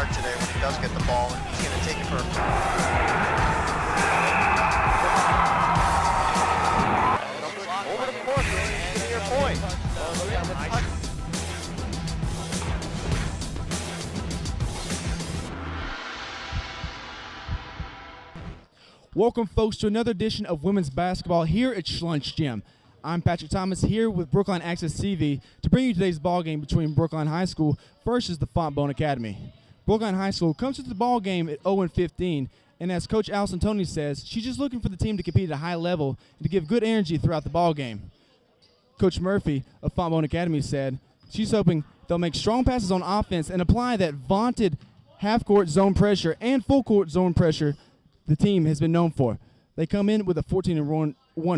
hard today when he does get the ball, and he's going to take it for over the court. Give me your point. Welcome, folks, to another edition of women's basketball here at Schlunch Gym. I'm Patrick Thomas here with Brookline Access TV to bring you today's ball game between Brookline High School versus the Fontbonne Academy. Brookline High School comes to the ball game at 0-15, and as Coach Allison Tony says, she's just looking for the team to compete at a high level and to give good energy throughout the ball game. Coach Murphy of Fontbonne Academy said she's hoping they'll make strong passes on offense and apply that vaunted half-court zone pressure and full-court zone pressure the team has been known for. They come in with a 14-1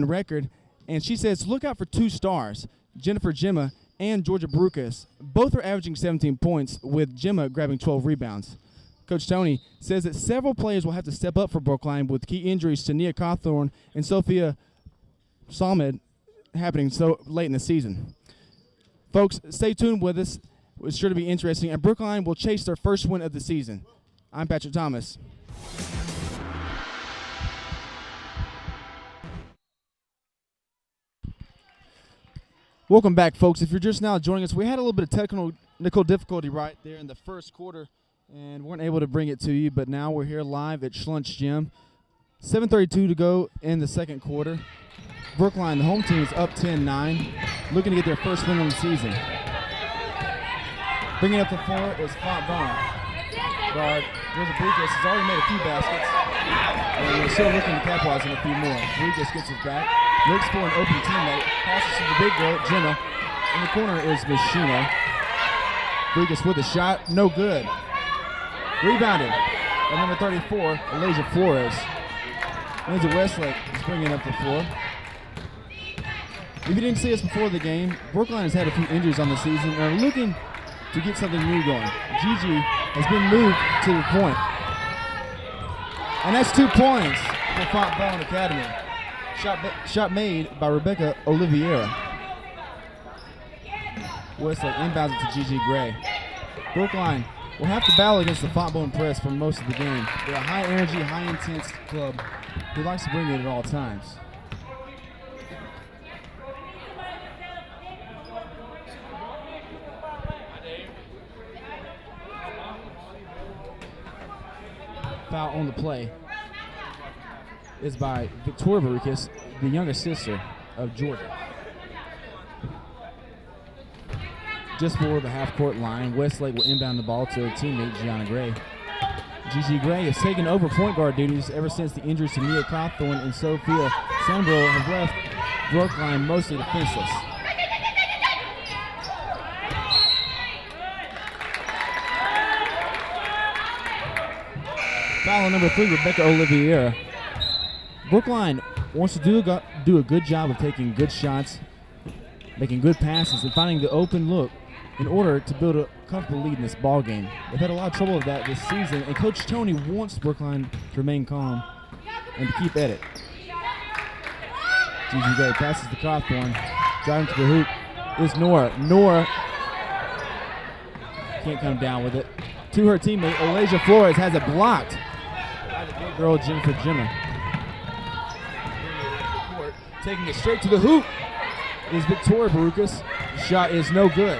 record, and she says look out for two stars, Jennifer Gemma and Georgia Brukas. Both are averaging 17 points, with Gemma grabbing 12 rebounds. Coach Tony says that several players will have to step up for Brookline, with key injuries to Nia Cawthorn and Sophia Salmed happening so late in the season. Folks, stay tuned with us. It's sure to be interesting, and Brookline will chase their first win of the season. I'm Patrick Thomas. Welcome back, folks. If you're just now joining us, we had a little bit of technical difficulty right there in the first quarter and weren't able to bring it to you, but now we're here live at Schlunch Gym. 7:32 to go in the second quarter. Brookline, the home team, is up 10-9, looking to get their first win of the season. Bringing up the floor is Fontbonne. Guard Georgia Brukas has already made a few baskets, and we're still looking to capitalize on a few more. Brukas gets his back, looks for an open teammate, passes to the big girl, Jenna. In the corner is Machino. Brukas with a shot, no good. Rebounded by number 34, Elijah Flores. Lindsay Westlake is bringing up the floor. If you didn't see us before the game, Brookline has had a few injuries on the season and are looking to get something new going. Gigi has been moved to the point. And that's 2 points for Fontbonne Academy. Shot made by Rebecca Oliveira. Westlake inbounds it to Gigi Gray. Brookline will have to battle against the Fontbonne press for most of the game. They're a high-energy, high-intense club who likes to bring it at all times. Foul on the play is by Victoria Barukas, the younger sister of Georgia. Just below the half-court line, Westlake will inbound the ball to her teammate, Gianna Gray. Gigi Gray has taken over point guard duties ever since the injuries to Nia Cawthorn and Sophia Sambro have left Brookline mostly defenseless. Foul on number 3, Rebecca Oliveira. Brookline wants to do a good job of taking good shots, making good passes, and finding the open look in order to build a comfortable lead in this ball game. They've had a lot of trouble with that this season, and Coach Tony wants Brookline to remain calm and to keep at it. Gigi Gray passes to Cawthorn. Driving to the hoop is Nora. Nora can't come down with it. To her teammate, Elijah Flores has it blocked by the big girl, Jennifer Gemma. Taking it straight to the hoop is Victoria Barukas. The shot is no good.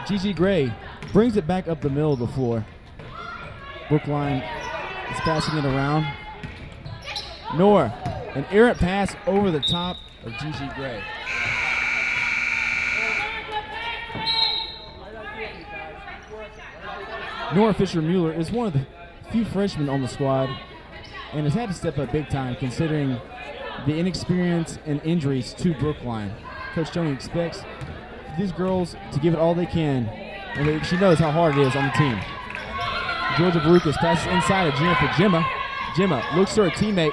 Gigi Gray brings it back up the middle of the floor. Brookline is passing it around. Nora, an errant pass over the top of Gigi Gray. Nora Fisher-Mueller is one of the few freshmen on the squad and has had to step up big time considering the inexperience and injuries to Brookline. Coach Tony expects these girls to give it all they can, and she knows how hard it is on the team. Georgia Barukas passes inside of Jennifer Gemma. Gemma looks to her teammate,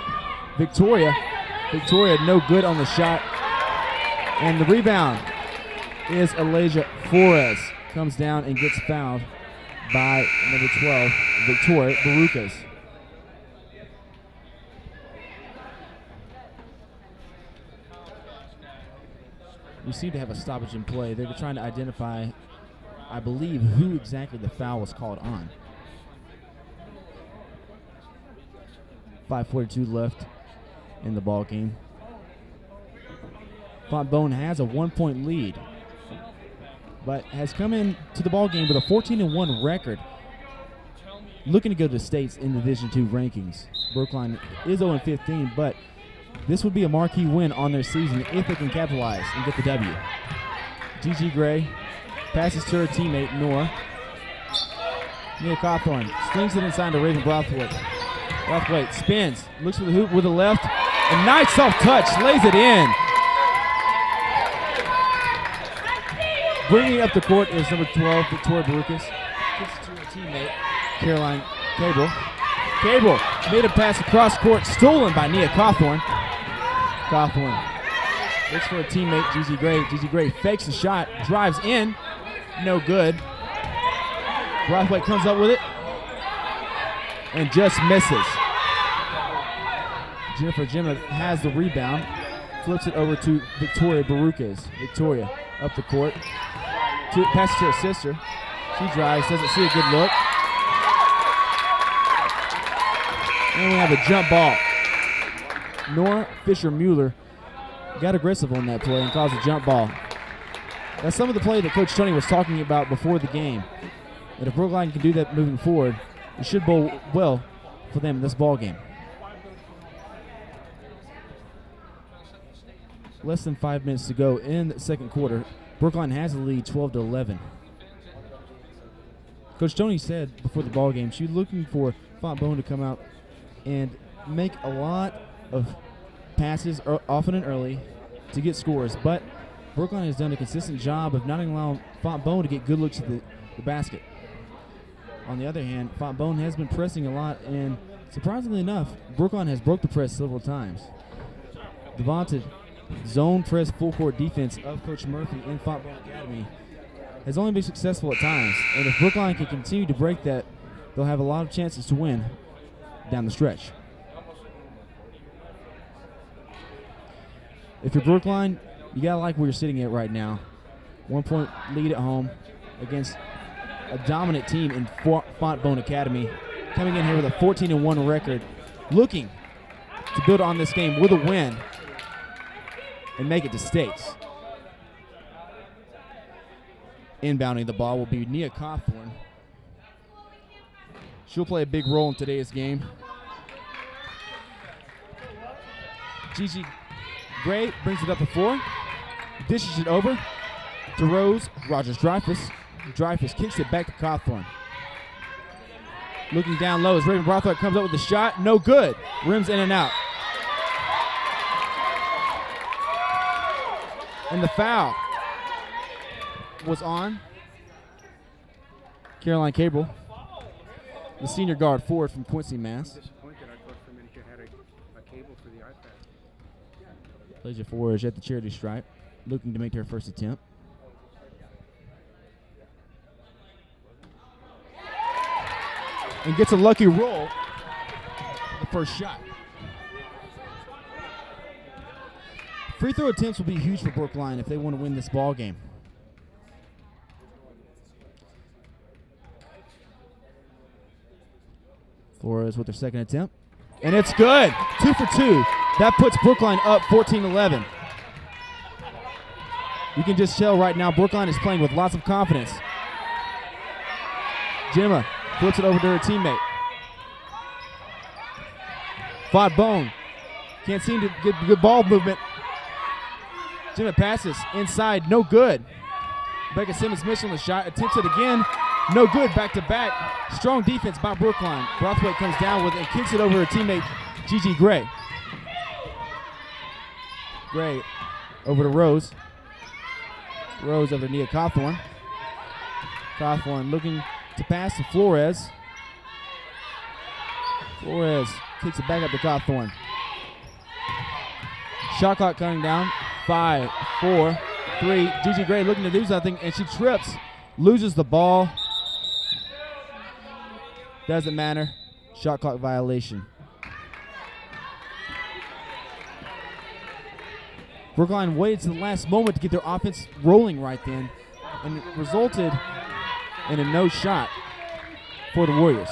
Victoria. Victoria no good on the shot. And the rebound is Elijah Flores. Comes down and gets fouled by number 12, Victoria Barukas. We seem to have a stoppage in play. They were trying to identify, I believe, who exactly the foul was called on. 5:42 left in the ball game. Fontbonne has a 1-point lead, but has come into the ball game with a 14-1 record, looking to go to the states in Division II rankings. Brookline is 0-15, but this would be a marquee win on their season if they can capitalize and get the W. Gigi Gray passes to her teammate, Nora. Nia Cawthorn slings it inside to Raven Brathwaite. Brathwaite spins, looks for the hoop with the left, and nice soft touch, lays it in. Bringing it up the court is number 12, Victoria Barukas. Kicks it to her teammate, Caroline Cable. Cable made a pass across court, stolen by Nia Cawthorn. Cawthorn looks for her teammate, Gigi Gray. Gigi Gray fakes the shot, drives in, no good. Brathwaite comes up with it and just misses. Jennifer Gemma has the rebound, flips it over to Victoria Barukas. Victoria up the court, passes to her sister. She drives, doesn't see a good look. And we have a jump ball. Nora Fisher-Mueller got aggressive on that play and caused a jump ball. That's some of the play that Coach Tony was talking about before the game. And if Brookline can do that moving forward, it should bode well for them in this ball game. Less than 5 minutes to go in the second quarter. Brookline has the lead 12-11. Coach Tony said before the ball game she was looking for Fontbonne to come out and make a lot of passes often and early to get scores, but Brookline has done a consistent job of not allowing Fontbonne to get good looks at the basket. On the other hand, Fontbonne has been pressing a lot, and surprisingly enough, Brookline has broke the press several times. The vaunted zone press full court defense of Coach Murphy in Fontbonne Academy has only been successful at times, and if Brookline can continue to break that, they'll have a lot of chances to win down the stretch. If you're Brookline, you gotta like where you're sitting at right now. 1-point lead at home against a dominant team in Fontbonne Academy, coming in here with a 14-1 record, looking to build on this game with a win and make it to states. Inbounding the ball will be Nia Cawthorn. She'll play a big role in today's game. Gigi Gray brings it up the floor, dishes it over to Rose Rogers-Dreyfus. Dreyfus kicks it back to Cawthorn. Looking down low as Raven Brathwaite comes up with the shot. No good. Rims in and out. And the foul was on Caroline Cable, the senior guard forward from Quincy, Mass. Disappointed. I thought Dominica had a cable for the iPad. Plays it forward at the charity stripe, looking to make her first attempt. And gets a lucky roll, the first shot. Free throw attempts will be huge for Brookline if they want to win this ball game. Flores with their second attempt. And it's good. 2 for 2. That puts Brookline up 14-11. You can just tell right now Brookline is playing with lots of confidence. Gemma flips it over to her teammate. Fontbonne can't seem to get good ball movement. Gemma passes inside, no good. Becca Simmons missed on the shot, attempts it again, no good, back to back. Strong defense by Brookline. Brathwaite comes down with it and kicks it over her teammate, Gigi Gray. Gray over to Rose. Rose over to Nia Cawthorn. Cawthorn looking to pass to Flores. Flores kicks it back up to Cawthorn. Shot clock coming down. 5, 4, 3. Gigi Gray looking to do something, and she trips, loses the ball. Doesn't matter. Shot clock violation. Brookline waited to the last moment to get their offense rolling right then, and it resulted in a no shot for the Warriors.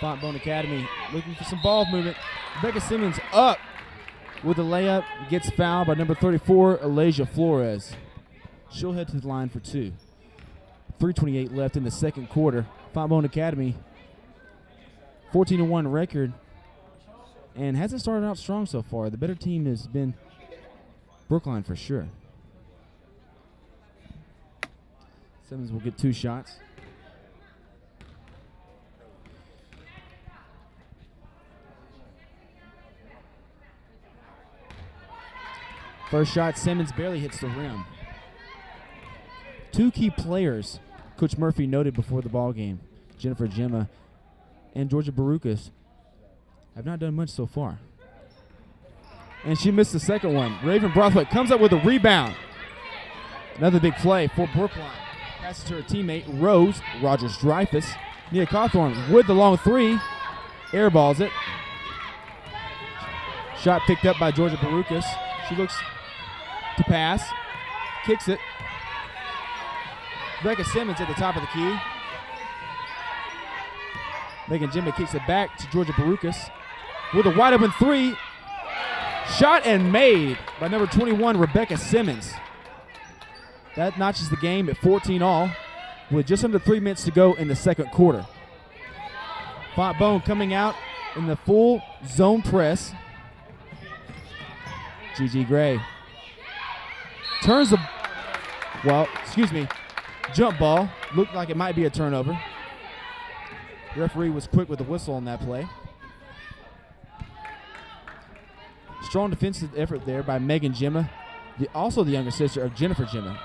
Fontbonne Academy looking for some ball movement. Rebecca Simmons up with a layup. Gets fouled by number 34, Elijah Flores. She'll head to the line for 2. 3:28 left in the second quarter. Fontbonne Academy, 14-1 record, and hasn't started out strong so far. The better team has been Brookline for sure. Simmons will get 2 shots. First shot, Simmons barely hits the rim. 2 key players Coach Murphy noted before the ball game, Jennifer Gemma and Georgia Barukas, have not done much so far. And she missed the second one. Raven Brothwaite comes up with a rebound. Another big play for Brookline. Passes to her teammate, Rose Rogers-Dreyfus. Nia Cawthorn with the long 3. Airballs it. Shot picked up by Georgia Barukas. She looks to pass. Kicks it. Rebecca Simmons at the top of the key. Megan Jimmy kicks it back to Georgia Barukas with a wide open 3. Shot and made by number 21, Rebecca Simmons. That notches the game at 14 all with just under 3 minutes to go in the second quarter. Fontbonne coming out in the full zone press. Gigi Gray turns the, jump ball. Looked like it might be a turnover. The referee was quick with the whistle on that play. Strong defensive effort there by Megan Gemma, also the younger sister of Jennifer Gemma.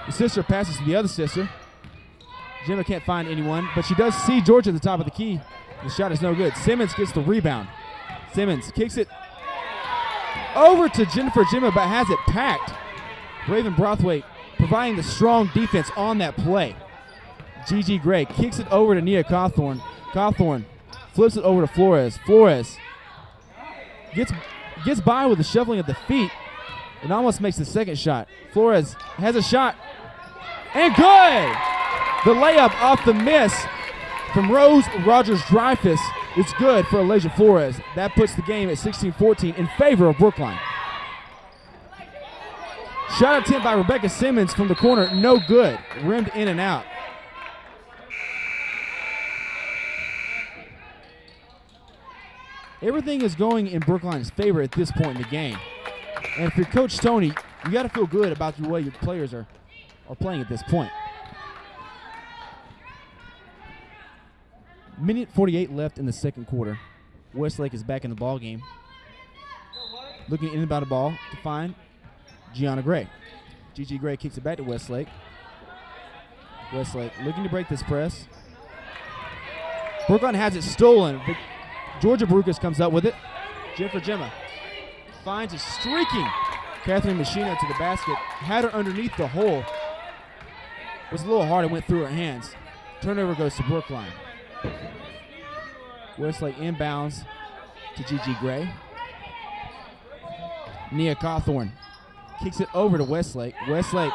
The sister passes to the other sister. Gemma can't find anyone, but she does see Georgia at the top of the key. The shot is no good. Simmons gets the rebound. Simmons kicks it over to Jennifer Gemma, but has it packed. Raven Brothwaite providing the strong defense on that play. Gigi Gray kicks it over to Nia Cawthorn. Cawthorn flips it over to Flores. Flores gets by with the shuffling of the feet and almost makes the second shot. Flores has a shot, and good! The layup off the miss from Rose Rogers-Dreyfus is good for Elijah Flores. That puts the game at 16-14 in favor of Brookline. Shot attempt by Rebecca Simmons from the corner, no good. Rimmed in and out. Everything is going in Brookline's favor at this point in the game. And if you're Coach Tony, you got to feel good about the way your players are playing at this point. Minute 48 left in the second quarter. Westlake is back in the ball game. Looking in about the ball to find Gianna Gray. Gigi Gray kicks it back to Westlake. Westlake looking to break this press. Brookline has it stolen, but Georgia Barukas comes up with it. Jennifer Gemma finds a streaking Catherine Machina to the basket. Had her underneath the hole. It was a little hard. It went through her hands. Turnover goes to Brookline. Westlake inbounds to Gigi Gray. Nia Cawthorn kicks it over to Westlake. Westlake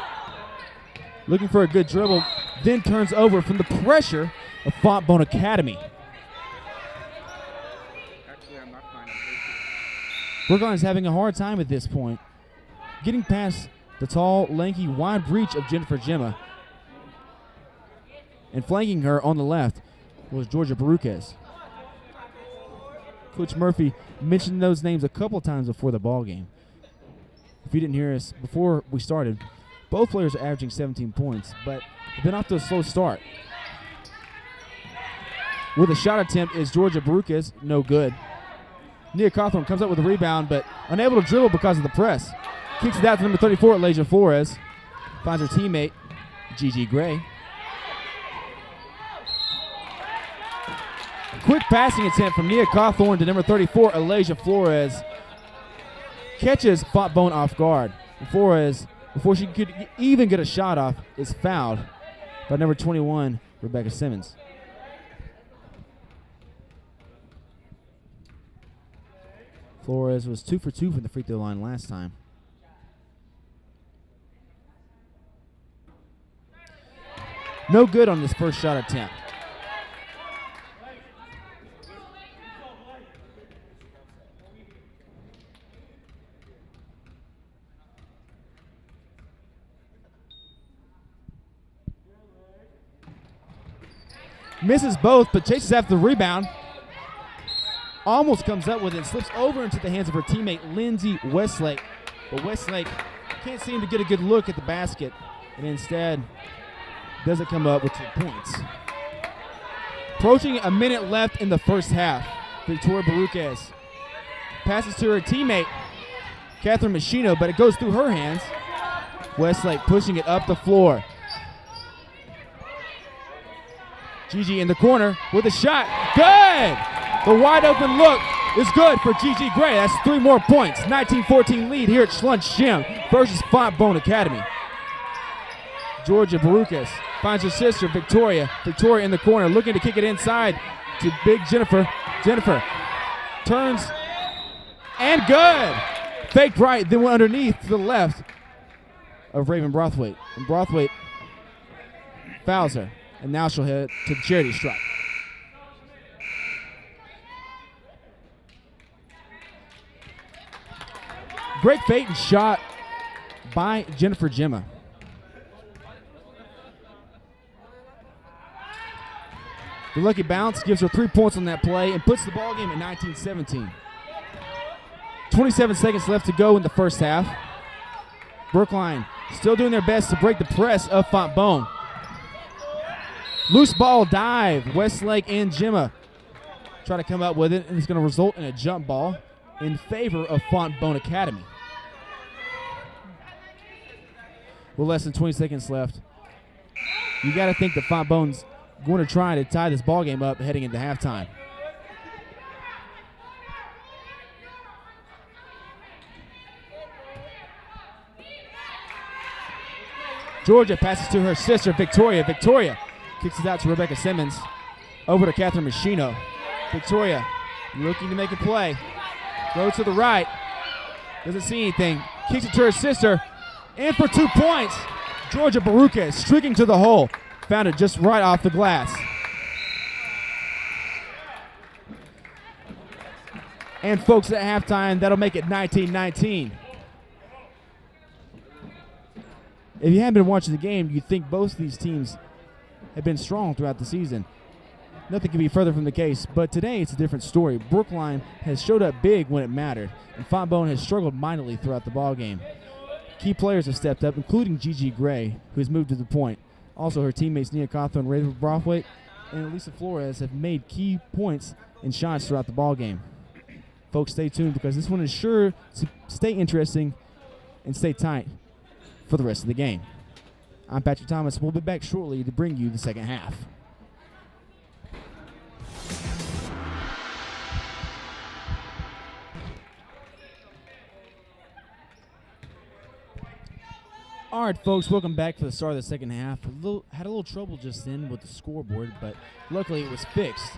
looking for a good dribble, then turns over from the pressure of Fontbonne Academy. Actually, I'm not fine. Brookline is having a hard time at this point, getting past the tall, lanky, wide reach of Jennifer Gemma. And flanking her on the left was Georgia Barukas. Coach Murphy mentioned those names a couple times before the ball game. If you didn't hear us before we started, both players are averaging 17 points, but have been off to a slow start. With a shot attempt is Georgia Barukas, no good. Nia Cawthorn comes up with a rebound, but unable to dribble because of the press. Kicks it out to number 34, Elijah Flores. Finds her teammate, Gigi Gray. Quick passing attempt from Nia Cawthorn to number 34, Elijah Flores. Catches Fontbonne off guard. Flores, before she could even get a shot off, is fouled by number 21, Rebecca Simmons. Flores was 2 for 2 from the free throw line last time. No good on this first shot attempt. Misses both, but chases after the rebound. Almost comes up with it and slips over into the hands of her teammate, Lindsay Westlake. But Westlake can't seem to get a good look at the basket, and instead doesn't come up with 2 points. Approaching a minute left in the first half, Victoria Baruquez passes to her teammate, Catherine Machino, but it goes through her hands. Westlake pushing it up the floor. Gigi in the corner with a shot. Good! The wide open look is good for Gigi Gray. That's 3 more points. 19-14 lead here at Schlunch Gym versus Fontbonne Academy. Georgia Baruquez finds her sister, Victoria. Victoria in the corner looking to kick it inside to big Jennifer. Jennifer turns and good. Faked right, then went underneath to the left of Raven Brothwaite. And Brothwaite fouls her. And now she'll head to the charity stripe. Great fake and shot by Jennifer Gemma. The lucky bounce gives her 3 points on that play and puts the ball game at 19-17. 27 seconds left to go in the first half. Brookline still doing their best to break the press of Fontbonne. Loose ball dive. Westlake and Gemma try to come up with it, and it's going to result in a jump ball in favor of Fontbonne Academy. With less than 20 seconds left, you got to think that Fontbonne's going to try to tie this ball game up heading into halftime. Georgia passes to her sister, Victoria. Victoria kicks it out to Rebecca Simmons. Over to Catherine Machino. Victoria looking to make a play. Goes to the right. Doesn't see anything. Kicks it to her sister. In for 2 points. Georgia Baruquez streaking to the hole. Found it just right off the glass. And folks, at halftime, that'll make it 19-19. If you haven't been watching the game, you'd think both of these teams have been strong throughout the season. Nothing can be further from the case, but today it's a different story. Brookline has showed up big when it mattered, and Fontbonne has struggled mightily throughout the ballgame. Key players have stepped up, including Gigi Gray, who has moved to the point. Also, her teammates Nia Cawthorn, Raven Brothwaite, and Elisa Flores have made key points and shots throughout the ballgame. Folks, stay tuned because this one is sure to stay interesting and stay tight for the rest of the game. I'm Patrick Thomas. We'll be back shortly to bring you the second half. All right, folks, welcome back for the start of the second half. Had a little trouble just then with the scoreboard, but luckily it was fixed.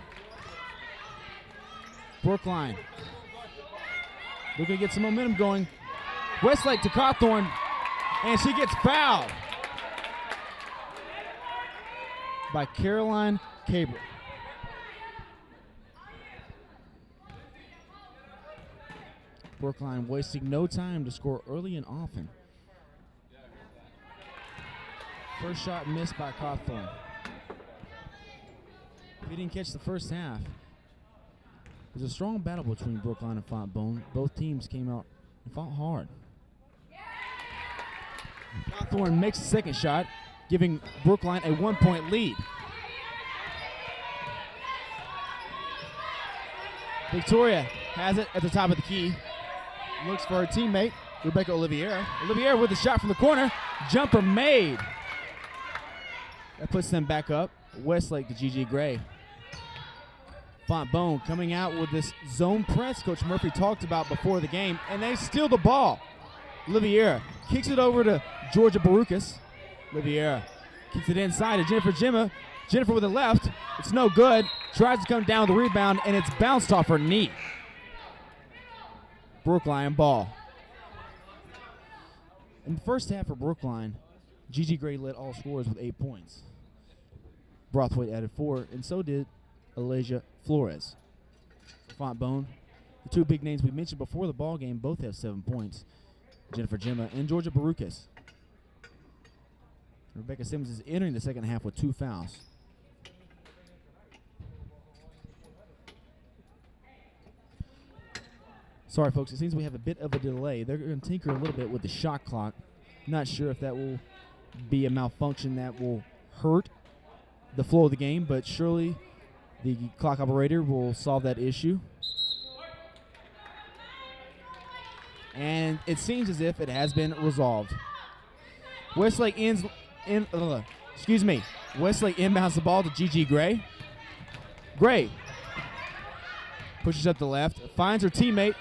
Brookline looking to get some momentum going. Westlake to Cawthorn, and she gets fouled by Caroline Caber. Brookline wasting no time to score early and often. First shot missed by Cawthorn. He didn't catch the first half. It was a strong battle between Brookline and Fontbonne. Both teams came out and fought hard. Cawthorn makes the second shot, giving Brookline a 1-point lead. Victoria has it at the top of the key. Looks for her teammate, Rebecca Oliviera. Oliviera with a shot from the corner. Jumper made. That puts them back up. Westlake to Gigi Gray. Fontbonne coming out with this zone press Coach Murphy talked about before the game, and they steal the ball. Oliviera kicks it over to Georgia Baruquez. Oliviera kicks it inside to Jennifer Gemma. Jennifer with the left. It's no good. Tries to come down with the rebound, and it's bounced off her knee. Brookline ball. In the first half for Brookline, Gigi Gray led all scorers with 8 points. Brothwaite added 4, and so did Elijah Flores. For Fontbonne, the two big names we mentioned before the ball game both have 7 points. Jennifer Gemma and Georgia Baruquez. Rebecca Simmons is entering the second half with 2 fouls. Sorry, folks. It seems we have a bit of a delay. They're going to tinker a little bit with the shot clock. Not sure if that will be a malfunction that will hurt the flow of the game, but surely the clock operator will solve that issue. And it seems as if it has been resolved. Westlake Westlake inbounds the ball to Gigi Gray. Gray pushes up the left, finds her teammate,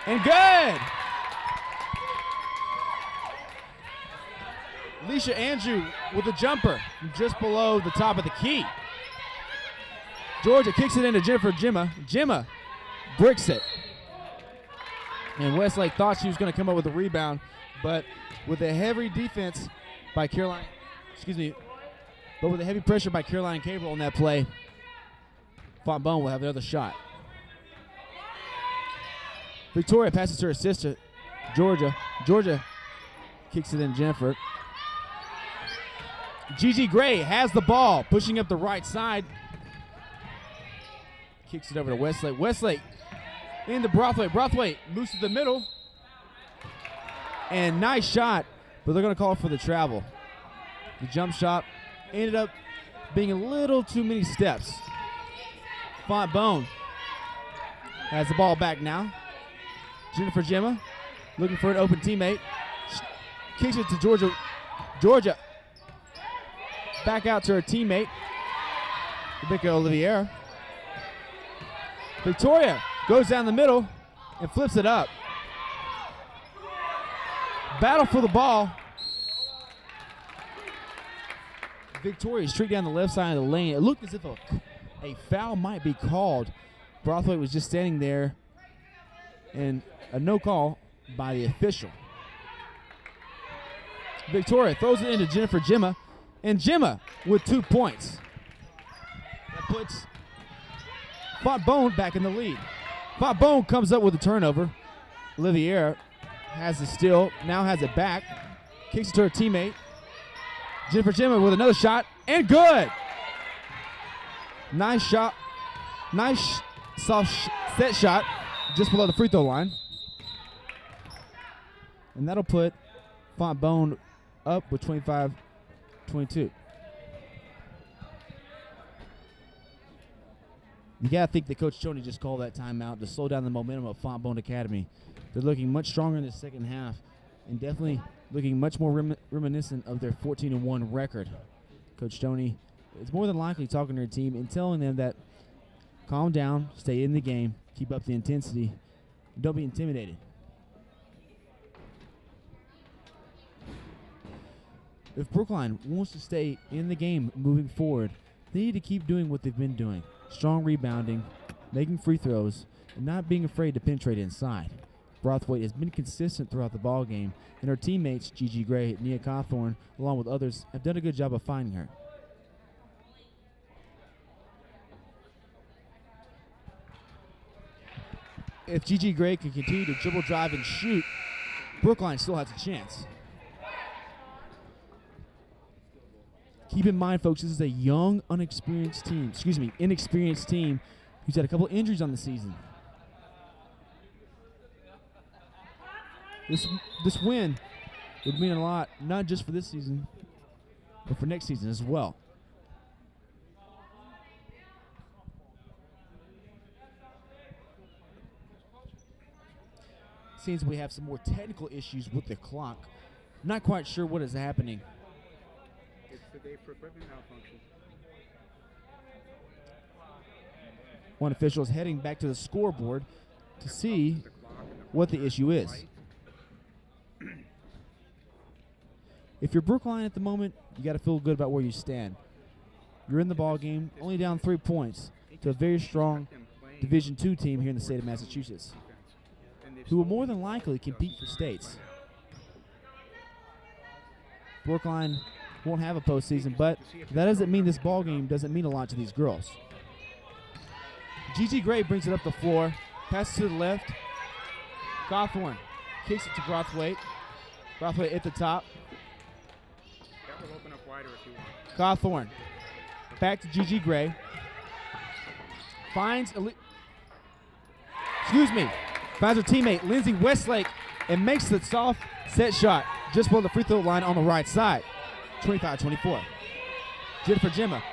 and good! Alicia Andrew with a jumper just below the top of the key. Georgia kicks it into Jennifer Gemma. Gemma bricks it. And Westlake thought she was going to come up with a rebound, but with a heavy defense by Caroline, but with a heavy pressure by Caroline Cable on that play, Fontbonne will have another shot. Victoria passes to her sister, Georgia. Georgia kicks it in Jennifer. Gigi Gray has the ball, pushing up the right side. Kicks it over to Westlake. Westlake into Brothwaite. Brothwaite moves to the middle. And nice shot, but they're going to call for the travel. The jump shot ended up being a little too many steps. Fontbonne has the ball back now. Jennifer Gemma looking for an open teammate. Kicks it to Georgia. Georgia back out to her teammate, Rebecca Olivier. Victoria goes down the middle and flips it up. Battle for the ball. Victoria straight down the left side of the lane. It looked as if a foul might be called. Brothwaite was just standing there, and a no call by the official. Victoria throws it into Jennifer Gemma, and Gemma with 2 points. That puts Fontbonne back in the lead. Fontbonne comes up with a turnover. Olivier has the steal, now has it back, kicks it to her teammate. Jennifer Gemma with another shot, and good! Nice shot, nice soft set shot just below the free throw line. And that'll put Fontbonne up with 25-22. You got to think that Coach Tony just called that timeout to slow down the momentum of Fontbonne Academy. They're looking much stronger in the second half and definitely looking much more reminiscent of their 14-1 record. Coach Tony is more than likely talking to their team and telling them that calm down, stay in the game, keep up the intensity, and don't be intimidated. If Brookline wants to stay in the game moving forward, they need to keep doing what they've been doing. Strong rebounding, making free throws, and not being afraid to penetrate inside. Brothwaite has been consistent throughout the ball game, and her teammates, Gigi Gray, Nia Cawthorn, along with others, have done a good job of finding her. If Gigi Gray can continue to dribble, drive, and shoot, Brookline still has a chance. Keep in mind, folks, this is a young, inexperienced team who's had a couple injuries on the season. This win would mean a lot, not just for this season, but for next season as well. Seems we have some more technical issues with the clock. Not quite sure what is happening. It's the day for equipment malfunction. One official is heading back to the scoreboard to see what the issue is. If you're Brookline at the moment, you got to feel good about where you stand. You're in the ball game, only down 3 points to a very strong Division II team here in the state of Massachusetts, who will more than likely compete for states. Brookline won't have a postseason, but that doesn't mean this ball game doesn't mean a lot to these girls. Gigi Gray brings it up the floor, passes to the left. Cawthorn kicks it to Brothwaite. Brothwaite at the top. That will open up wider if you want. Cawthorn back to Gigi Gray. Finds finds her teammate Lindsay Westlake and makes the soft set shot just below the free throw line on the right side. 25-24. Jennifer Gemma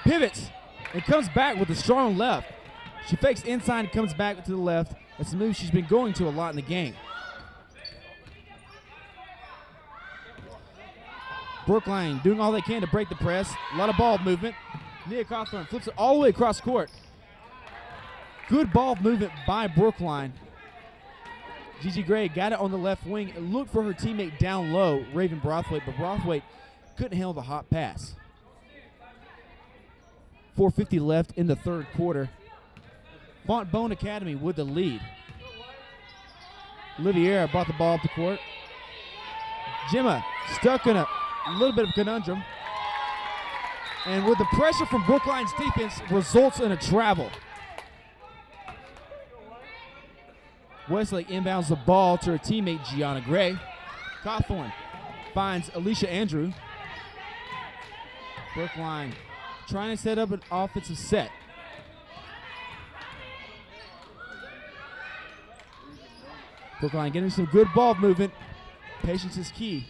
pivots and comes back with a strong left. She fakes inside and comes back to the left. That's a move she's been going to a lot in the game. Brookline doing all they can to break the press. A lot of ball movement. Nia Cawthorn flips it all the way across court. Good ball movement by Brookline. Gigi Gray got it on the left wing and looked for her teammate down low, Raven Brothwaite, but Brothwaite couldn't handle the hot pass. 4:50 left in the third quarter. Fontbonne Academy with the lead. Oliviera brought the ball up the court. Gemma stuck in a little bit of a conundrum. And with the pressure from Brookline's defense, results in a travel. Westlake inbounds the ball to her teammate Gianna Gray. Cawthorn finds Alicia Andrew. Brookline trying to set up an offensive set. Brookline getting some good ball movement. Patience is key.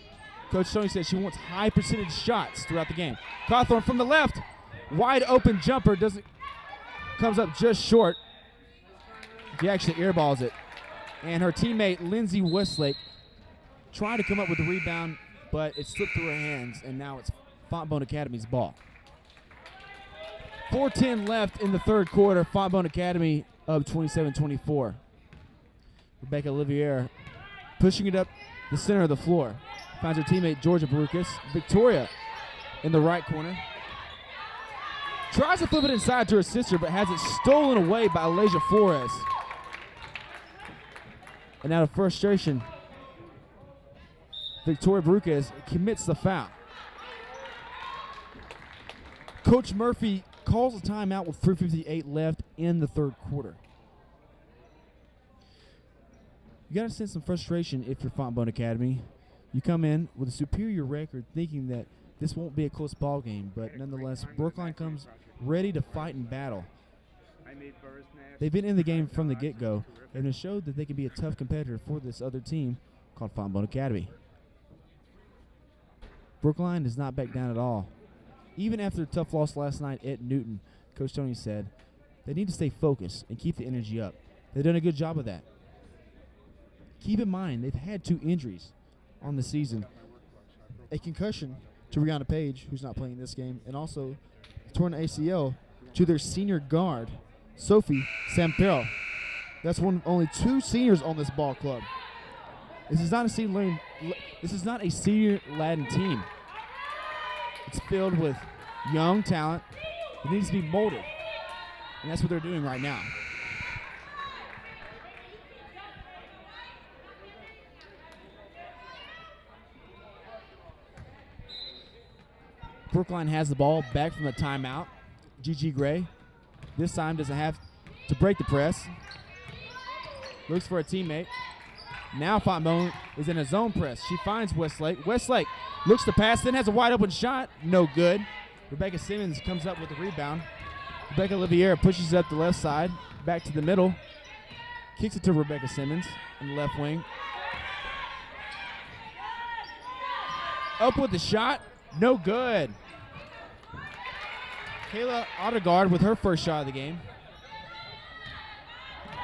Coach Tony said she wants high percentage shots throughout the game. Cawthorn from the left. Wide open jumper comes up just short. He actually airballs it. And her teammate Lindsay Westlake tried to come up with the rebound, but it slipped through her hands, and now it's Fontbonne Academy's ball. 4:10 left in the third quarter. Fontbonne Academy up 27-24. Rebecca Olivier pushing it up the center of the floor. Finds her teammate Georgia Barukas. Victoria in the right corner. Tries to flip it inside to her sister, but has it stolen away by Alasia Flores. And out of frustration, Victoria Barukas commits the foul. Coach Murphy calls a timeout with 3:58 left in the third quarter. You got to sense some frustration if you're Fontbonne Academy. You come in with a superior record thinking that this won't be a close ball game, but nonetheless, Brookline comes ready to fight and battle. They've been in the game from the get-go and have showed that they can be a tough competitor for this other team called Fontbonne Academy. Brookline does not back down at all. Even after a tough loss last night at Newton, Coach Tony said they need to stay focused and keep the energy up. They've done a good job of that. Keep in mind, they've had 2 injuries on the season. A concussion to Rihanna Page, who's not playing this game, and also torn ACL to their senior guard, Sophie Sampero. That's one of only 2 seniors on this ball club. This is not a senior-laden team. It's filled with young talent. It needs to be molded, and that's what they're doing right now. Brookline has the ball back from the timeout. Gigi Gray this time doesn't have to break the press. Looks for a teammate. Now Fontbonne is in a zone press. She finds Westlake. Westlake looks to pass, then has a wide open shot. No good. Rebecca Simmons comes up with the rebound. Rebecca Oliviera pushes it up the left side, back to the middle. Kicks it to Rebecca Simmons in the left wing. Up with the shot. No good. Kayla Odegaard with her first shot of the game.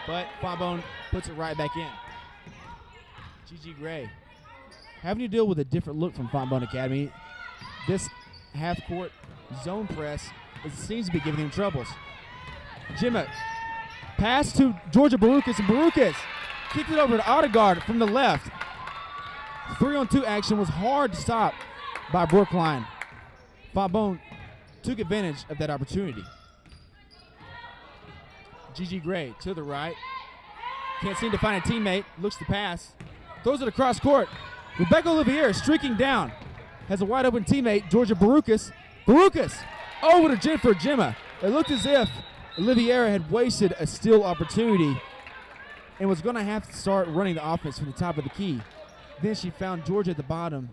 But Fontbonne puts it right back in. Gigi Gray having to deal with a different look from Fontbonne Academy. This half-court zone press seems to be giving him troubles. Gemma pass to Georgia Barukas, and Barukas kicked it over to Odegaard from the left. 3-on-2 action was hard to stop by Brookline. Fontbonne took advantage of that opportunity. Gigi Gray to the right. Can't seem to find a teammate. Looks to pass. Throws it across court. Rebecca Olivier streaking down. Has a wide open teammate, Georgia Barukas. Barukas over to Jennifer Gemma. It looked as if Oliviera had wasted a steal opportunity and was going to have to start running the offense from the top of the key. Then she found Georgia at the bottom.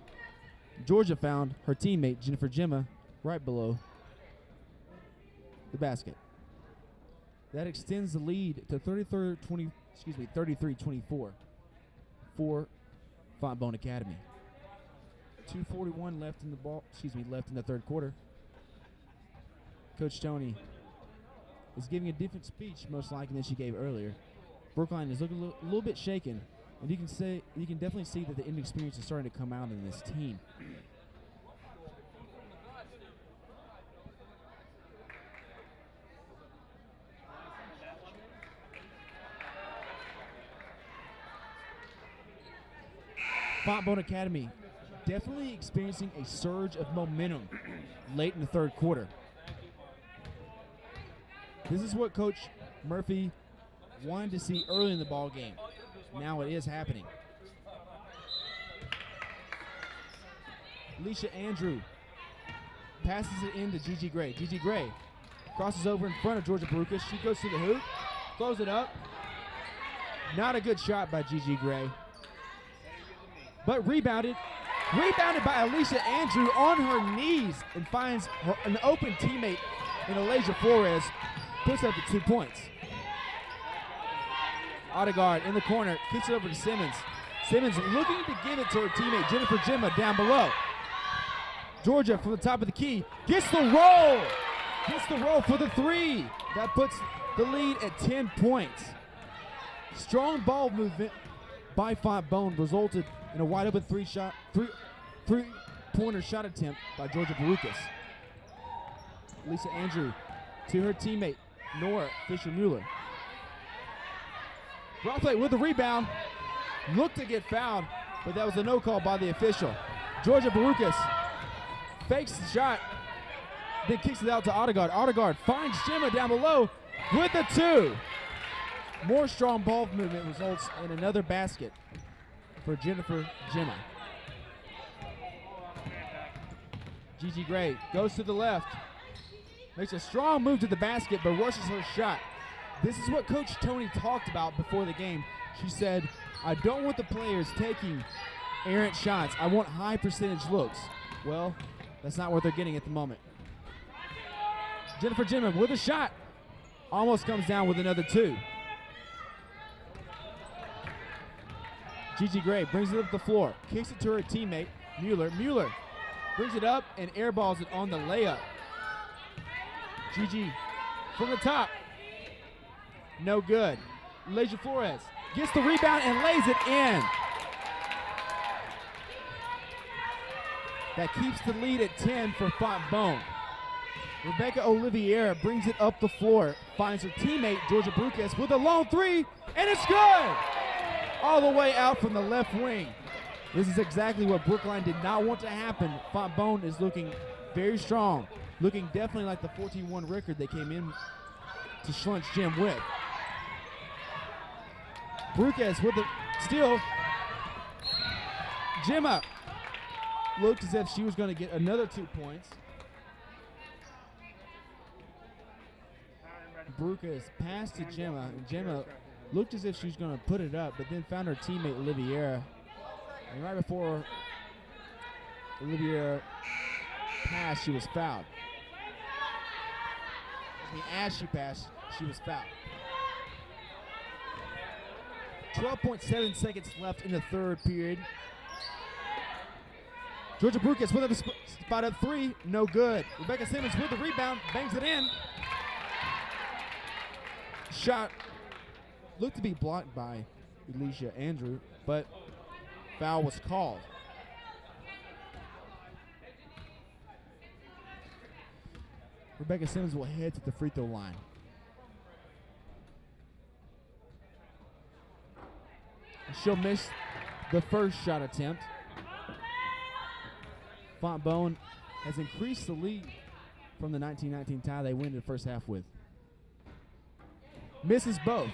Georgia found her teammate, Jennifer Gemma, right below the basket. That extends the lead to 33-24 33-24 for Fontbonne Academy. 2:41 left in the third quarter. Coach Tony is giving a different speech, most likely than she gave earlier. Brookline is looking a little bit shaken, and you can definitely see that the inexperience is starting to come out in this team. Fontbonne Academy definitely experiencing a surge of momentum late in the third quarter. This is what Coach Murphy wanted to see early in the ball game. Now it is happening. Alicia Andrew passes it in to Gigi Gray. Gigi Gray crosses over in front of Georgia Barukas. She goes to the hoop, throws it up. Not a good shot by Gigi Gray. But rebounded by Alicia Andrew on her knees and finds an open teammate in Elijah Flores, puts up to 2 points. Odegaard in the corner, kicks it over to Simmons. Simmons looking to give it to her teammate Jennifer Gemma down below. Georgia from the top of the key gets the roll. Gets the roll for the three. That puts the lead at 10 points. Strong ball movement by Fontbonne resulted in a wide open three-pointer shot attempt by Georgia Barukas. Lisa Andrew to her teammate Nora Fisher-Mueller. Rothway with the rebound, looked to get fouled, but that was a no call by the official. Georgia Barukas fakes the shot, then kicks it out to Odegaard. Odegaard finds Gemma down below with the two. More strong ball movement results in another basket for Jennifer Gemma. Gigi Gray goes to the left, makes a strong move to the basket, but rushes her shot. This is what Coach Tony talked about before the game. She said, I don't want the players taking errant shots. I want high percentage looks. Well, that's not what they're getting at the moment. Jennifer Gemma with a shot. Almost comes down with another two. Gigi Gray brings it up the floor, kicks it to her teammate, Mueller. Mueller brings it up and airballs it on the layup. Gigi from the top. No good. Elijah Flores gets the rebound and lays it in. That keeps the lead at 10 for Fontbonne. Rebecca Oliviera brings it up the floor, finds her teammate Georgia Barukas with a long three, and it's good! All the way out from the left wing. This is exactly what Brookline did not want to happen. Fontbonne is looking very strong, looking definitely like the 14-1 record they came in to Schlunch Gym with. Barukas with the steal. Gemma looked as if she was going to get another 2 points. Barukas passed to Gemma, and Gemma looked as if she was going to put it up, but then found her teammate Oliviera. And right before Oliviera passed, she was fouled. As she passed, she was fouled. 12.7 seconds left in the third period. Georgia Barukas with a spot up three, no good. Rebecca Simmons with the rebound, bangs it in. Shot looked to be blocked by Alicia Andrew, but foul was called. Rebecca Simmons will head to the free throw line. She'll miss the first shot attempt. Fontbonne has increased the lead from the 19-19 tie they win the first half with. Misses both.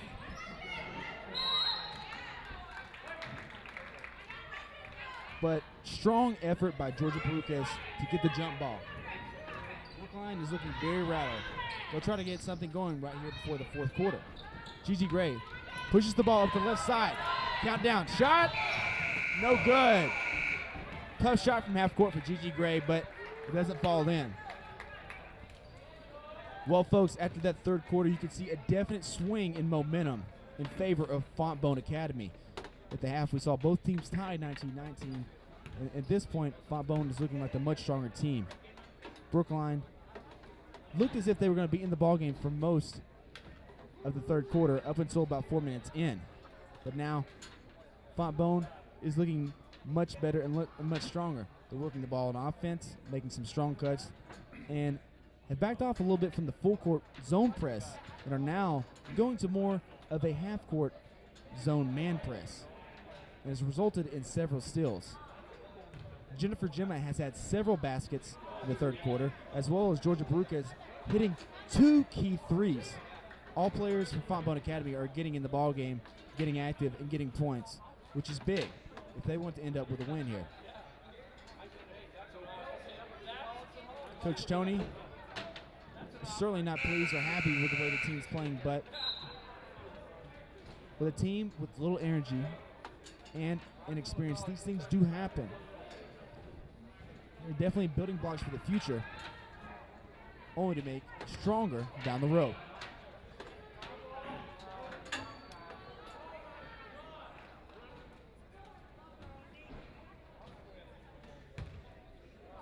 But strong effort by Georgia Barukas to get the jump ball. Brookline is looking very rattled. They'll try to get something going right here before the fourth quarter. Gigi Gray pushes the ball up the left side. Countdown, shot, no good. Tough shot from half court for Gigi Gray, but it doesn't fall in. Well, folks, after that third quarter, you can see a definite swing in momentum in favor of Fontbonne Academy. At the half, we saw both teams tied 19-19. And at this point, Fontbonne is looking like the much stronger team. Brookline looked as if they were going to be in the ballgame for most of the third quarter, up until about 4 minutes in. But now, Fontbonne is looking much better and much stronger. They're working the ball on offense, making some strong cuts, and have backed off a little bit from the full court zone press and are now going to more of a half court zone man press. And has resulted in several steals. Jennifer Gemma has had several baskets in the third quarter, as well as Georgia Barukas hitting 2 key threes. All players from Fontbonne Academy are getting in the ball game, getting active, and getting points, which is big if they want to end up with a win here. Coach Tony is certainly not pleased or happy with the way the team is playing, but with a team with little energy and inexperience, these things do happen. They're definitely building blocks for the future, only to make stronger down the road.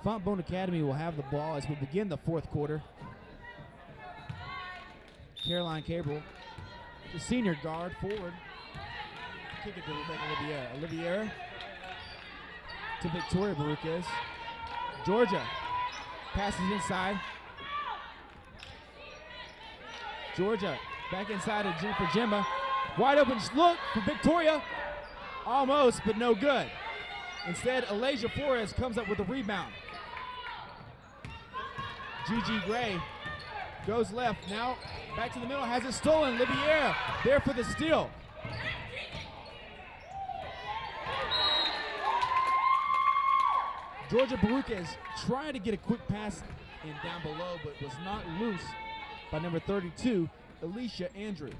Fontbonne Academy will have the ball as we begin the fourth quarter. Caroline Cable, the senior guard, forward. Kick it to Rebecca Oliviera. Oliviera to Victoria Barukas. Georgia passes inside. Georgia back inside to Jennifer Gemma. Wide open look for Victoria. Almost, but no good. Instead, Alasia Flores comes up with a rebound. Gigi Gray goes left. Now back to the middle, has it stolen. Liviere there for the steal. Georgia Barukas tried to get a quick pass in down below, but was not loose by number 32, Alicia Andrew.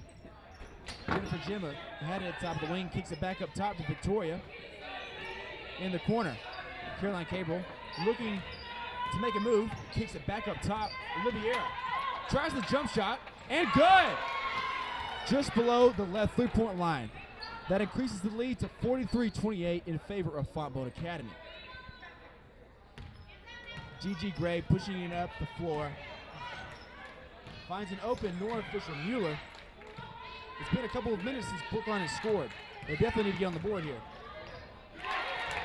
Jennifer Gemma had it at the top of the wing, kicks it back up top to Victoria. In the corner, Caroline Cable looking to make a move, kicks it back up top. Oliviera tries the jump shot, and good! Just below the left three-point line. That increases the lead to 43-28 in favor of Fontbonne Academy. Gigi Gray pushing it up the floor. Finds an open Nora Fisher-Mueller. It's been a couple of minutes since Brookline has scored. They definitely need to get on the board here.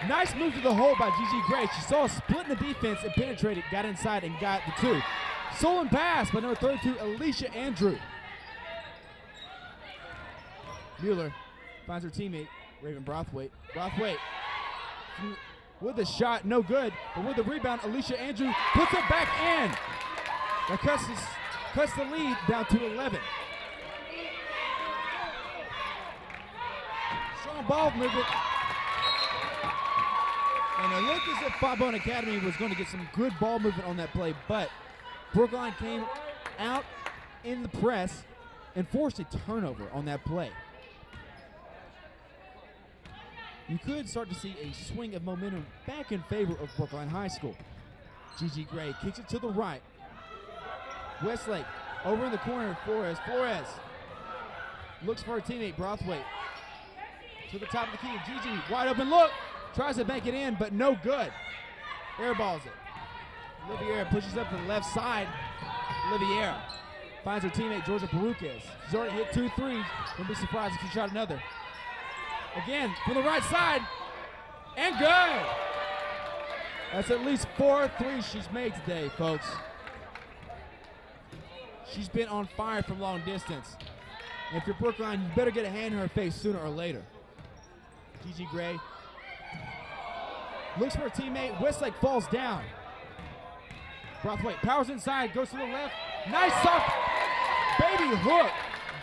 Nice move to the hole by Gigi Gray. She saw a split in the defense and penetrated, got inside and got the two. Stolen pass by number 32, Alicia Andrew. Mueller finds her teammate, Raven Brothwaite. Brothwaite with the shot, no good. But with the rebound, Alicia Andrew puts it back in. That cuts the lead down to 11. Strong ball movement. And it looked as if Fontbonne Academy was going to get some good ball movement on that play, but Brookline came out in the press and forced a turnover on that play. You could start to see a swing of momentum back in favor of Brookline High School. Gigi Gray kicks it to the right. Westlake over in the corner, Flores. Flores looks for her teammate, Brothwaite. To the top of the key, Gigi, wide open look. Tries to bank it in, but no good. Airballs it. Liviera pushes up to the left side. Liviera finds her teammate, Georgia Barukas. She's already hit 2 threes. Wouldn't be surprised if she shot another. Again, from the right side. And good. That's at least 4 threes she's made today, folks. She's been on fire from long distance. And if you're Brookline, you better get a hand in her face sooner or later. Gigi Gray looks for a teammate. Westlake falls down. Brothwaite powers inside, goes to the left. Nice soft baby hook.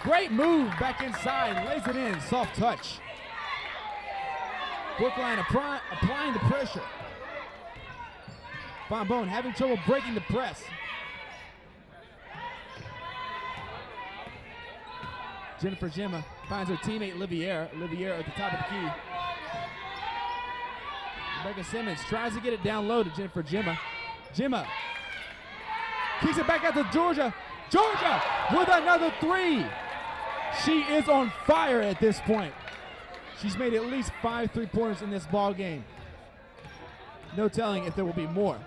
Great move back inside, lays it in, soft touch. Brookline applying the pressure. Fontbonne having trouble breaking the press. Jennifer Gemma finds her teammate Liviera. Liviera at the top of the key. Rebecca Simmons tries to get it down low to Jennifer Gemma. Gemma kicks it back out to Georgia. Georgia with another 3. She is on fire at this point. She's made at least 5 3-pointers in this ball game. No telling if there will be more.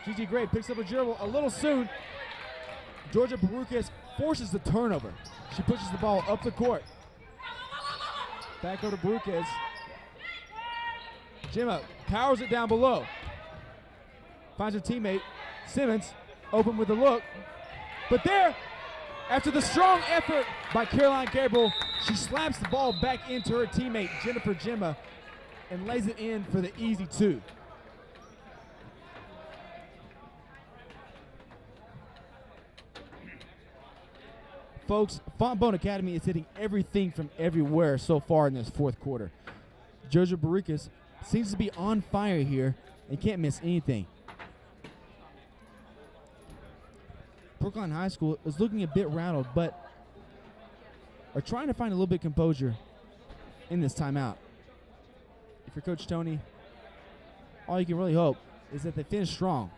Gigi Gray picks up a dribble a little soon. Georgia Barucas forces the turnover. She pushes the ball up the court. Back over to Barucas. Gemma powers it down below. Finds her teammate, Simmons, open with a look. But there, after the strong effort by Caroline Gabriel, she slaps the ball back into her teammate, Jennifer Gemma, and lays it in for the easy 2. Folks, Fontbonne Academy is hitting everything from everywhere so far in this fourth quarter. Georgia Barucas seems to be on fire here and can't miss anything. Brookline High School is looking a bit rattled, but are trying to find a little bit of composure in this timeout. If you're Coach Tony, all you can really hope is that they finish strong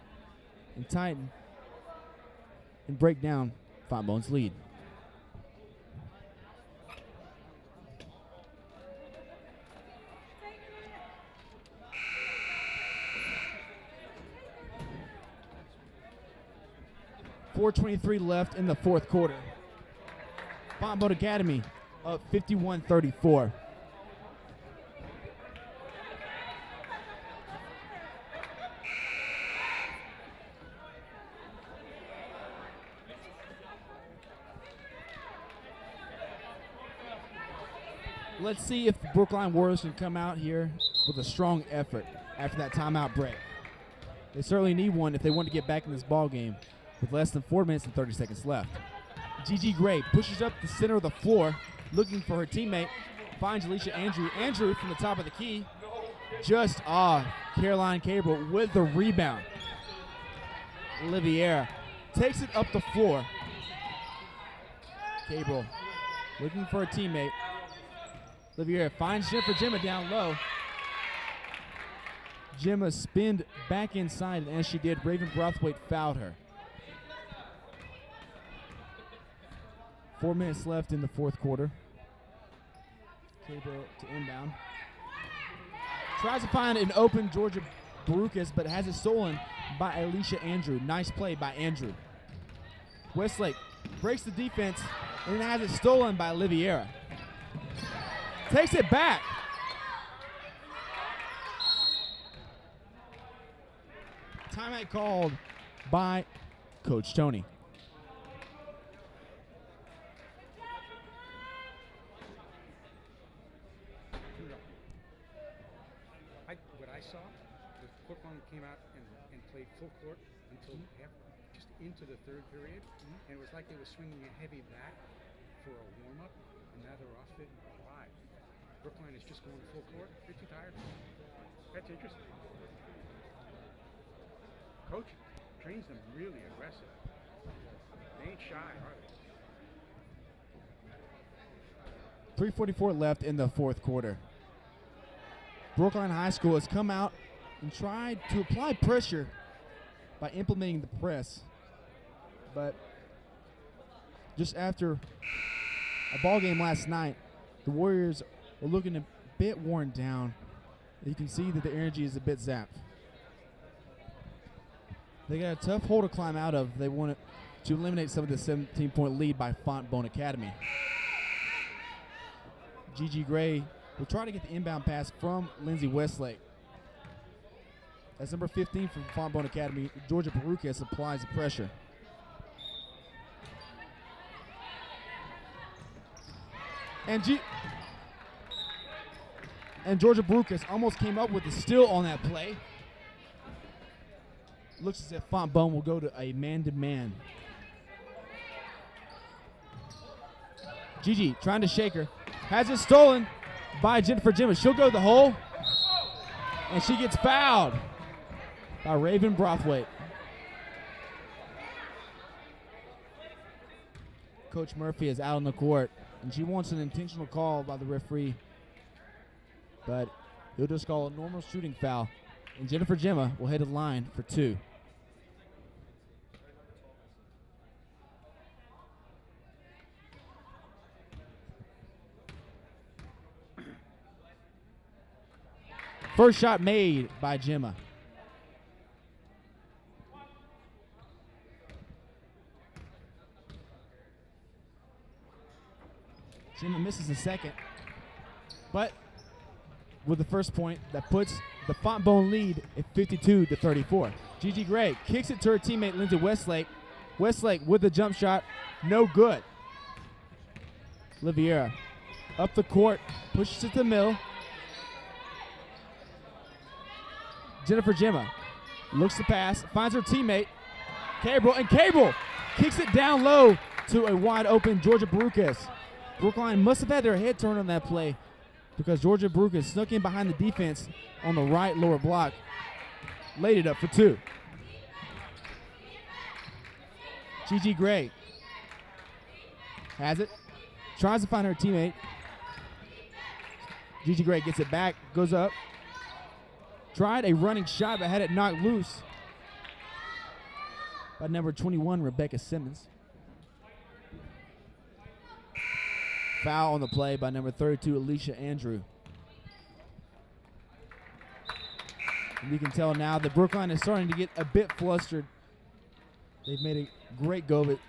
and tighten and break down Fontbonne's lead. .423 left in the fourth quarter. Fontbonne Academy up 51-34. Let's see if the Brookline Warriors can come out here with a strong effort after that timeout break. They certainly need one if they want to get back in this ball game with less than 4 minutes and 30 seconds left. Gigi Gray pushes up the center of the floor, looking for her teammate, finds Alicia Andrew. Andrew from the top of the key, just off. Caroline Gabriel with the rebound. Oliviera takes it up the floor. Gabriel looking for a teammate. Oliviera finds Jennifer Gemma down low. Gemma spinned back inside, and as she did, Raven Brothwaite fouled her. 4 minutes left in the fourth quarter. Gabriel to inbound. Tries to find an open Georgia Barucas, but has it stolen by Alicia Andrew. Nice play by Andrew. Westlake breaks the defense and then has it stolen by Oliviera. Takes it back. Timeout called by Coach Tony. What I saw was Brookline came out and played full court until just into the third period, and it was like they were swinging a heavy bat for a warm-up, and now they're off it live. Brookline is just going full court. They're too tired. That's interesting. Coach trains them really aggressive. They ain't shy, are they? 3:44 left in the fourth quarter. Brookline High School has come out and tried to apply pressure by implementing the press. But just after a ball game last night, the Warriors are looking a bit worn down. You can see that the energy is a bit zapped. They got a tough hole to climb out of. They want to eliminate some of the 17-point lead by Fontbonne Academy. Gigi Gray will try to get the inbound pass from Lindsay Westlake. That's number 15 from Fontbonne Academy. Georgia Barucas applies the pressure. And Georgia Barucas almost came up with a steal on that play. Looks as if Fontbonne will go to a man-to-man. Gigi trying to shake her. Has it stolen by Jennifer Gemma. She'll go to the hole. And she gets fouled by Raven Brothwaite. Coach Murphy is out on the court, and she wants an intentional call by the referee. But he'll just call a normal shooting foul. And Jennifer Gemma will head to the line for 2. First shot made by Gemma. Gemma misses the second, but with the first point, that puts the Fontbonne lead at 52-34. Gigi Gray kicks it to her teammate Lindsay Westlake. Westlake with the jump shot, no good. Liviera up the court, pushes it to the middle. Jennifer Gemma looks to pass, finds her teammate, Cabral, and Cabral kicks it down low to a wide open Georgia Barukas. Brookline must have had their head turned on that play because Georgia Barukas snuck in behind the defense on the right lower block, laid it up for two. Gigi Gray has it, tries to find her teammate. Gigi Gray gets it back, goes up, tried a running shot but had it knocked loose by number 21, Rebecca Simmons. Foul on the play by number 32, Alicia Andrew. And you can tell now that Brookline is starting to get a bit flustered. They've made a great go of it,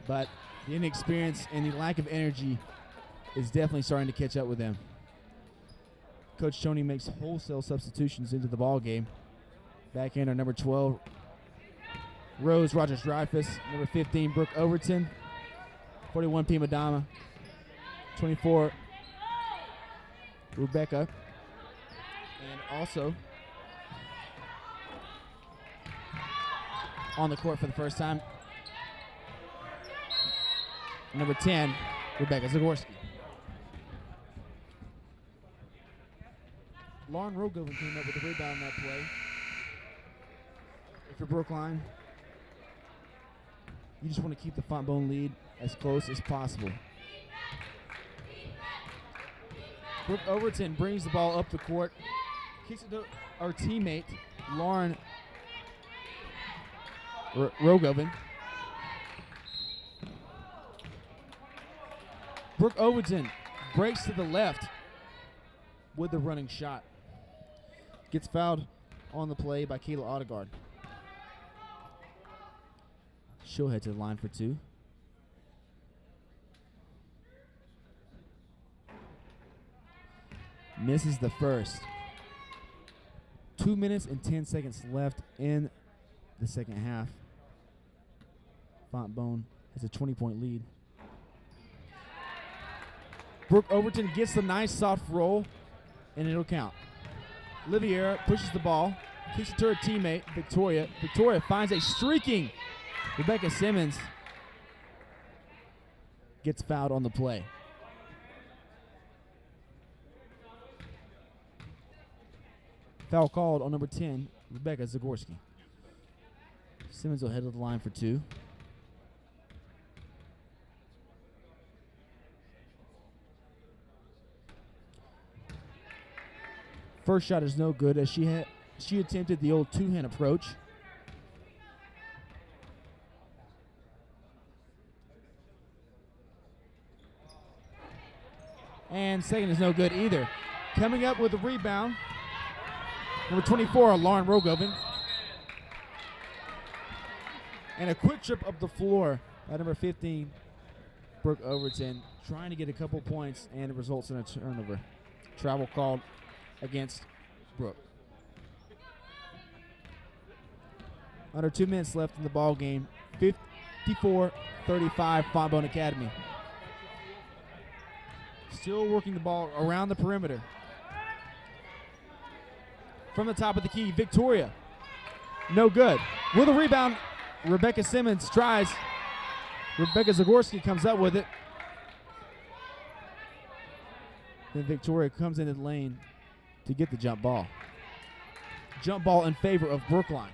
but the inexperience and the lack of energy is definitely starting to catch up with them. Coach Tony makes wholesale substitutions into the ball game. Backhander number 12, Rose Rogers-Dreyfus. Number 15, Brooke Overton. 41, P. Madama. 24, Rebecca. And also on the court for the first time, number 10, Rebecca Zagorski. Lauren Rogovan came up with the rebound on that play. If you're Brookline, you just want to keep the Fontbonne lead as close as possible. Brooke Overton brings the ball up the court, kicks it to our teammate, Lauren Rogovan. Brooke Overton breaks to the left with the running shot. Gets fouled on the play by Kayla Odegaard. She'll head to the line for two. Misses the first. 2 minutes and 10 seconds left in the second half. Fontbonne has a 20-point lead. Brooke Overton gets the nice soft roll, and it'll count. Liviera pushes the ball, kicks it to her teammate, Victoria. Victoria finds a streaking Rebecca Simmons. Gets fouled on the play. Foul called on number 10, Rebecca Zagorski. Simmons will head to the line for two. First shot is no good as she attempted the old two-hand approach. And second is no good either. Coming up with a rebound, number 24, Lauren Rogovan. And a quick trip up the floor by number 15, Brooke Overton, trying to get a couple points, and it results in a turnover. Travel called against Brooke. Under 2 minutes left in the ball game. 54-35 Fontbonne Academy. Still working the ball around the perimeter. From the top of the key, Victoria. No good. With a rebound, Rebecca Simmons tries. Rebecca Zagorski comes up with it. Then Victoria comes into the lane to get the jump ball. Jump ball in favor of Brookline.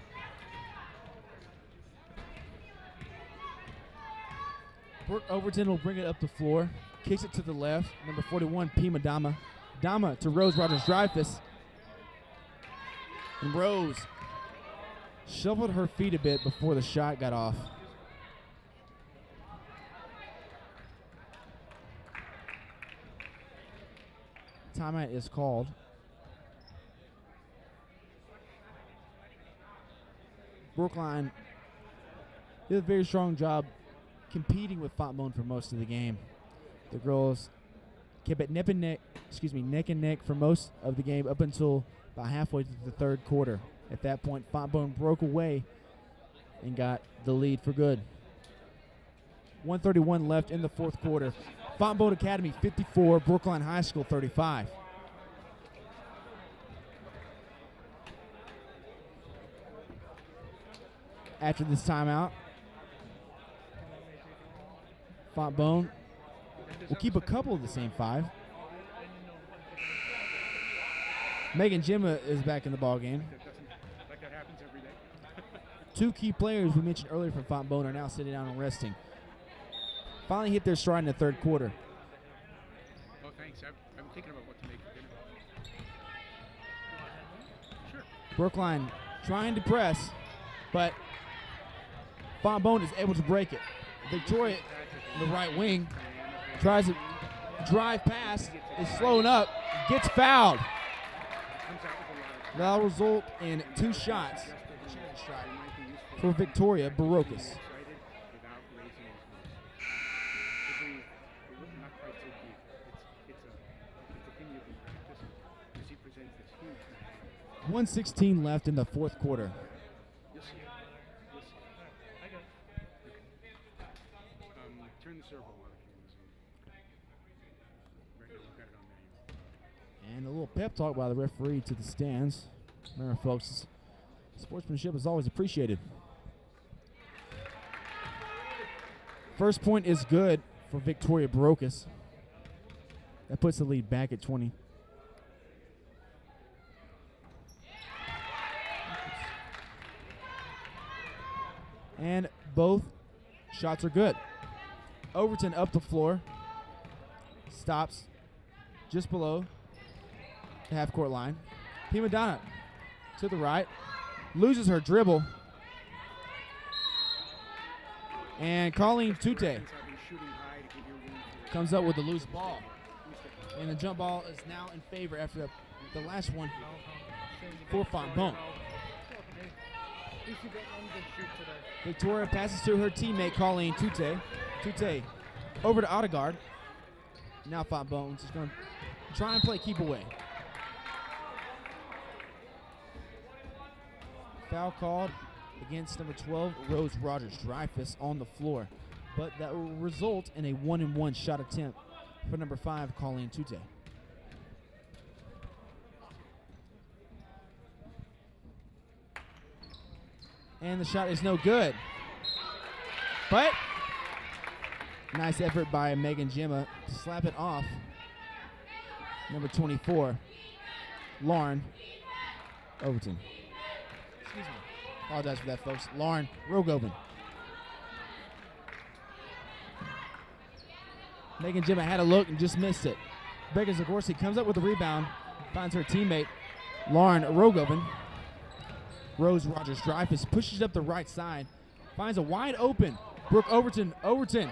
Brooke Overton will bring it up the floor. Kicks it to the left. Number 41, P. Madama. Dama to Rose Rogers-Dreyfus. And Rose shoveled her feet a bit before the shot got off. Timeout is called. Brookline did a very strong job competing with Fontbonne for most of the game. The girls kept it neck and neck for most of the game up until about halfway through the third quarter. At that point, Fontbonne broke away and got the lead for good. 1:31 left in the fourth quarter. Fontbonne Academy 54, Brookline High School 35. After this timeout, Fontbonne will keep a couple of the same five. Megan Gemma is back in the ball game. Like that happens every day. Two key players we mentioned earlier from Fontbonne are now sitting down and resting. Finally hit their stride in the third quarter. Oh, thanks. I'm thinking about what to make for dinner. Sure. Brookline trying to press, but Fontbonne is able to break it. Victoria, the right wing, tries to drive past, is slowing up, gets fouled. That'll result in 2 shots for Victoria Barocas. Not quite so deep. It's a thing you can practice because he presents this huge man. 1:16 left in the fourth quarter. You'll see it. You'll see it. I got it. Turn the servo on if you want to see it. Right now, we've got it on manual. And a little pep talk by the referee to the stands. Remember, folks, sportsmanship is always appreciated. First point is good for Victoria Barocas. That puts the lead back at 20. And both shots are good. Overton up the floor. Stops just below the half-court line. Pimadonna to the right. Loses her dribble. And Colleen Tute comes up with the loose ball. And the jump ball is now in favor after the last one for Fontbonne. Victoria passes to her teammate Colleen Tute. Tute over to Odegaard. Now Fontbonne is going to try and play keep away. Foul called against number 12, Rose Rogers-Dreyfus, on the floor. But that will result in a 1-and-1 shot attempt for number 5, Colleen Tute. And the shot is no good. But nice effort by Megan Gemma to slap it off. Number 24, Lauren Overton. Excuse me. Apologize for that, folks. Lauren Rogovan. Megan Gemma had a look and just missed it. Becca Zagorski comes up with the rebound, finds her teammate, Lauren Rogovan. Rose Rogers-Dreyfus pushes up the right side, finds a wide open Brooke Overton. Overton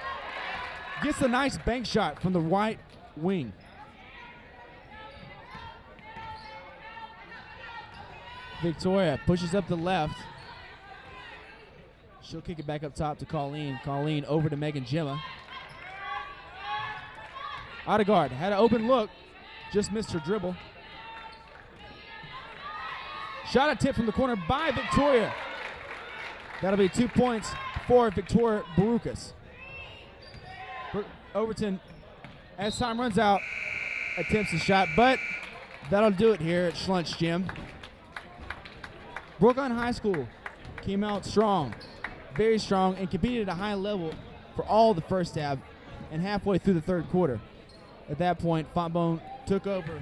gets a nice bank shot from the right wing. Victoria pushes up the left. She'll kick it back up top to Colleen. Colleen over to Megan Gemma. Odegaard had an open look, just missed her dribble. Shot attempt from the corner by Victoria. That'll be 2 points for Victoria Barocas. Overton, as time runs out, attempts a shot, but that'll do it here at Schlunch Gym. Brookline High School came out strong, very strong, and competed at a high level for all the first half and halfway through the third quarter. At that point, Fontbonne took over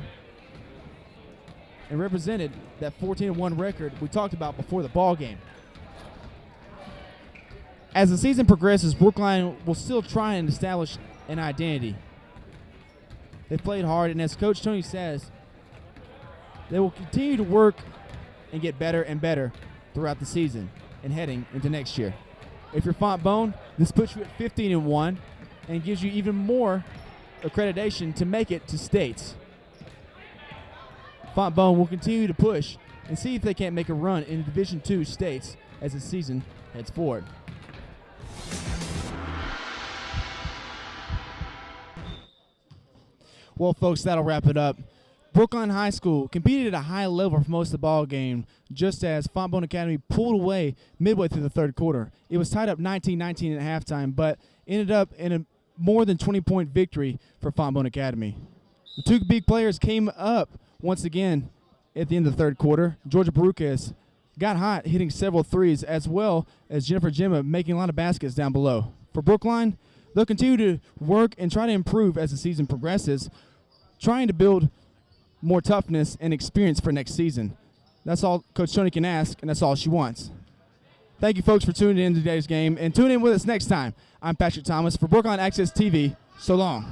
and represented that 14-1 record we talked about before the ball game. As the season progresses, Brookline will still try and establish an identity. They played hard, and as Coach Tony says, they will continue to work and get better and better throughout the season and heading into next year. If you're Fontbonne, this puts you at 15-1 and gives you even more accreditation to make it to states. Fontbonne will continue to push and see if they can't make a run in Division II states as the season heads forward. Well, folks, that'll wrap it up. Brookline High School competed at a high level for most of the ball game, just as Fontbonne Academy pulled away midway through the third quarter. It was tied up 19-19 at halftime, but ended up in a more than 20-point victory for Fontbonne Academy. The two big players came up once again at the end of the third quarter. Georgia Barucas got hot, hitting several threes, as well as Jennifer Gemma making a lot of baskets down below. For Brookline, they'll continue to work and try to improve as the season progresses, trying to build more toughness and experience for next season. That's all Coach Tony can ask, and that's all she wants. Thank you, folks, for tuning in to today's game, and tune in with us next time. I'm Patrick Thomas for Brookline Access TV. So long.